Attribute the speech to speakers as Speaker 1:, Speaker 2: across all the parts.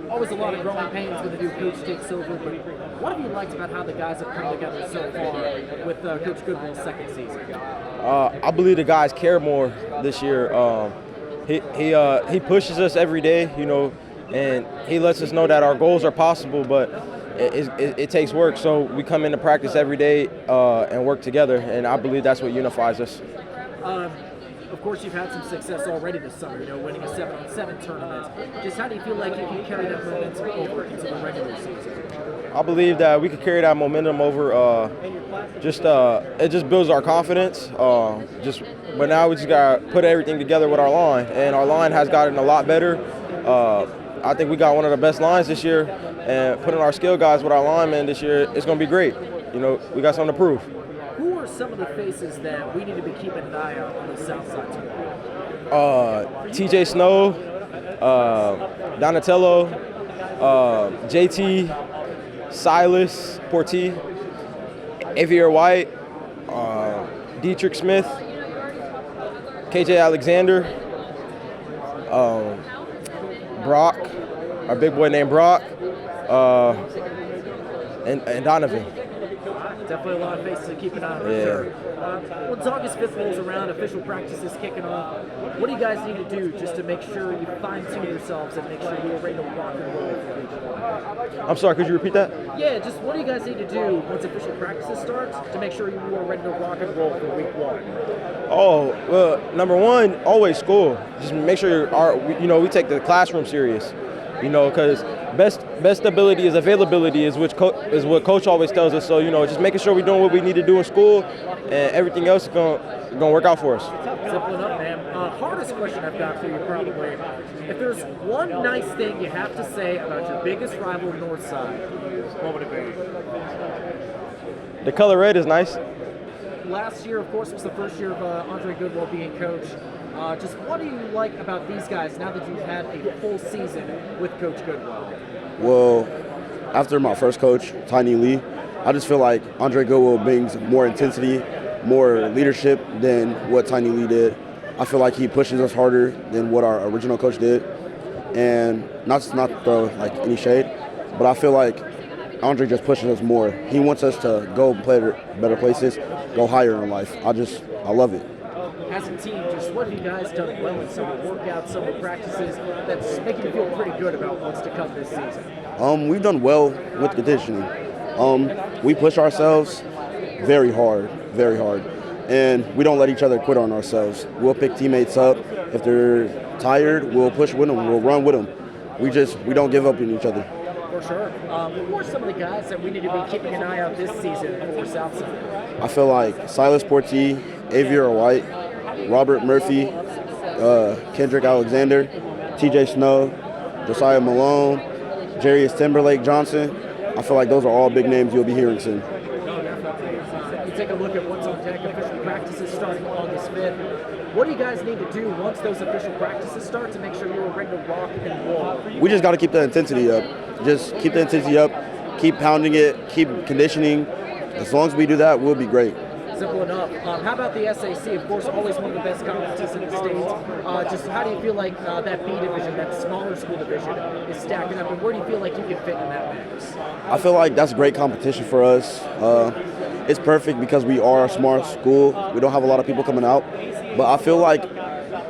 Speaker 1: Always a lot of growing pains when the new coach takes over, but what have you liked about how the guys have come together so far with Coach Goodwell's second season?
Speaker 2: I believe the guys care more this year. He pushes us every day, and he lets us know that our goals are possible, but it takes work. So we come into practice every day and work together, and I believe that's what unifies us.
Speaker 1: Of course, you've had some success already this summer, winning a 7-on-7 tournament. Just how do you feel like you can carry that momentum over into the regular season?
Speaker 2: I believe that we could carry that momentum over. It just builds our confidence. But now we just gotta put everything together with our line, and our line has gotten a lot better. I think we got one of the best lines this year, and putting our skill guys with our linemen this year, it's gonna be great. We got something to prove.
Speaker 1: Who are some of the faces that we need to be keeping an eye out on the South Side tomorrow?
Speaker 2: TJ Snow, Donatello, JT, Silas Porti, Avier White, Dietrich Smith, KJ Alexander, Brock, our big boy named Brock, and Donovan.
Speaker 1: Definitely a lot of faces to keep an eye on. For sure. Once August 5th rolls around, official practice is kicking off. What do you guys need to do just to make sure you fine-tune yourselves and make sure you're ready to rock and roll for week one?
Speaker 2: I'm sorry, could you repeat that?
Speaker 1: Yeah, just what do you guys need to do once official practice starts to make sure you are ready to rock and roll for week one?
Speaker 2: Oh, well, number one, always school. Just make sure we take the classroom serious, because best ability is availability is what coach always tells us. So, just making sure we're doing what we need to do in school, and everything else is gonna work out for us.
Speaker 1: Simple enough, man. Hardest question I've got for you probably. If there's one nice thing you have to say about your biggest rival, Northside, what would it be?
Speaker 2: The color red is nice.
Speaker 1: Last year, of course, was the first year of Andre Goodwell being coach. Just what do you like about these guys now that you've had a full season with Coach Goodwell?
Speaker 3: Well, after my first coach, Tiny Lee, I just feel like Andre Goodwell brings more intensity, more leadership than what Tiny Lee did. I feel like he pushes us harder than what our original coach did. And not to throw any shade, but I feel like Andre just pushes us more. He wants us to go play better places, go higher in life. I love it.
Speaker 1: As a team, just what have you guys done well in summer workouts, summer practices that's making you feel pretty good about what's to come this season?
Speaker 3: We've done well with conditioning. We push ourselves very hard, and we don't let each other quit on ourselves. We'll pick teammates up. If they're tired, we'll push with them, we'll run with them. We don't give up on each other.
Speaker 1: For sure. Who are some of the guys that we need to be keeping an eye out this season for Southside?
Speaker 3: I feel like Silas Porti, Avier White, Robert Murphy, Kendrick Alexander, TJ Snow, Josiah Malone, Jarius Timberlake Johnson. I feel like those are all big names you'll be hearing soon.
Speaker 1: You take a look at what's on deck. Official practices starting August 5th. What do you guys need to do once those official practices start to make sure you're ready to rock and roll?
Speaker 3: We just got to keep the intensity up. Just keep the intensity up, keep pounding it, keep conditioning. As long as we do that, we'll be great.
Speaker 1: Simple enough. How about the SAC? Of course, always one of the best conferences in the state. Just how do you feel like that B division, that smaller school division, is stacking up, and where do you feel like you can fit in that mix?
Speaker 3: I feel like that's great competition for us. It's perfect because we are a small school. We don't have a lot of people coming out. But I feel like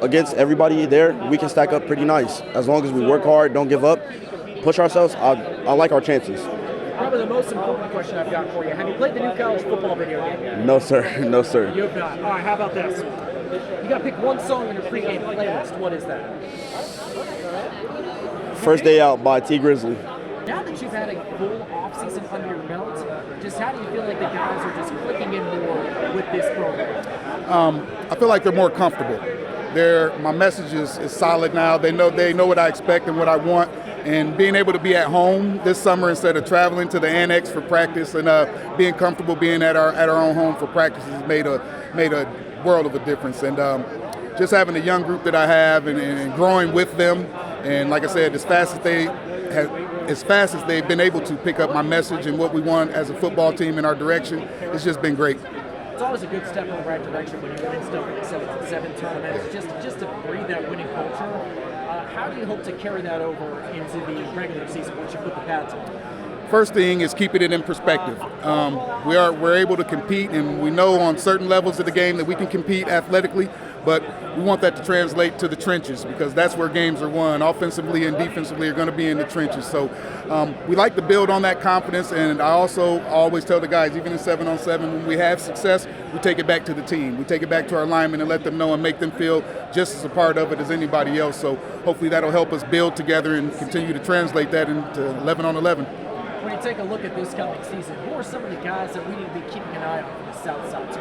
Speaker 3: against everybody there, we can stack up pretty nice. As long as we work hard, don't give up, push ourselves, I like our chances.
Speaker 1: Probably the most important question I've got for you. Have you played the new college football video game yet?
Speaker 3: No, sir. No, sir.
Speaker 1: You have not. All right, how about this? You got to pick one song in your pregame playlist. What is that?
Speaker 3: First Day Out by T Grizzly.
Speaker 1: Now that you've had a full offseason under your belt, just how do you feel like the guys are just clicking in more with this program?
Speaker 4: I feel like they're more comfortable. My message is solid now. They know what I expect and what I want. And being able to be at home this summer instead of traveling to the annex for practice and being comfortable being at our own home for practice has made a world of a difference. And just having a young group that I have and growing with them, and like I said, as fast as they've been able to pick up my message and what we want as a football team in our direction, it's just been great.
Speaker 1: It's always a good step in the right direction when you're winning stuff like 7-on-7 tournaments, just to breathe that winning culture. How do you hope to carry that over into the regular season once you put the pads on?
Speaker 4: First thing is keeping it in perspective. We're able to compete, and we know on certain levels of the game that we can compete athletically, but we want that to translate to the trenches because that's where games are won. Offensively and defensively are going to be in the trenches. So we like to build on that confidence, and I also always tell the guys, even in 7-on-7, when we have success, we take it back to the team. We take it back to our linemen and let them know and make them feel just as a part of it as anybody else. So hopefully that'll help us build together and continue to translate that into 11-on-11.
Speaker 1: When you take a look at this coming season, who are some of the guys that we need to be keeping an eye on from the South Side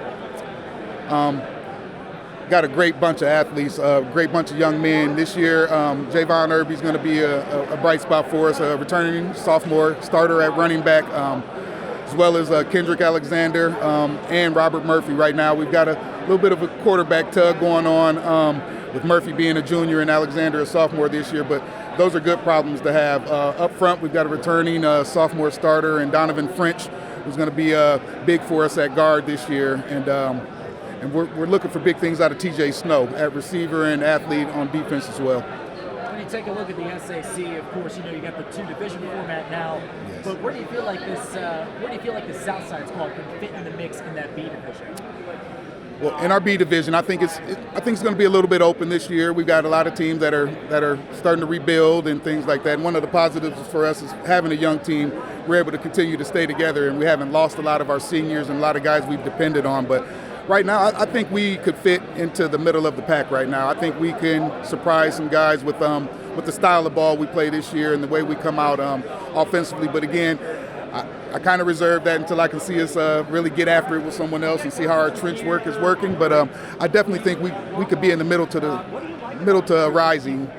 Speaker 1: squad?
Speaker 4: Got a great bunch of athletes, a great bunch of young men. This year, Javon Irby's going to be a bright spot for us, a returning sophomore starter at running back, as well as Kendrick Alexander and Robert Murphy. Right now, we've got a little bit of a quarterback tug going on with Murphy being a junior and Alexander a sophomore this year, but those are good problems to have. Up front, we've got a returning sophomore starter and Donovan French, who's going to be big for us at guard this year. And we're looking for big things out of TJ Snow at receiver and athlete on defense as well.
Speaker 1: When you take a look at the SAC, of course, you got the 2-division format now.
Speaker 4: Yes.
Speaker 1: But where do you feel like the South Side squad can fit in the mix in that B division?
Speaker 4: Well, in our B division, I think it's going to be a little bit open this year. We've got a lot of teams that are starting to rebuild and things like that. And one of the positives for us is having a young team. We're able to continue to stay together, and we haven't lost a lot of our seniors and a lot of guys we've depended on. But right now, I think we could fit into the middle of the pack right now. I think we can surprise some guys with the style of ball we play this year and the way we come out offensively. But again, I kind of reserve that until I can see us really get after it with someone else and see how our trench work is working. But I definitely think we could be in the middle to rising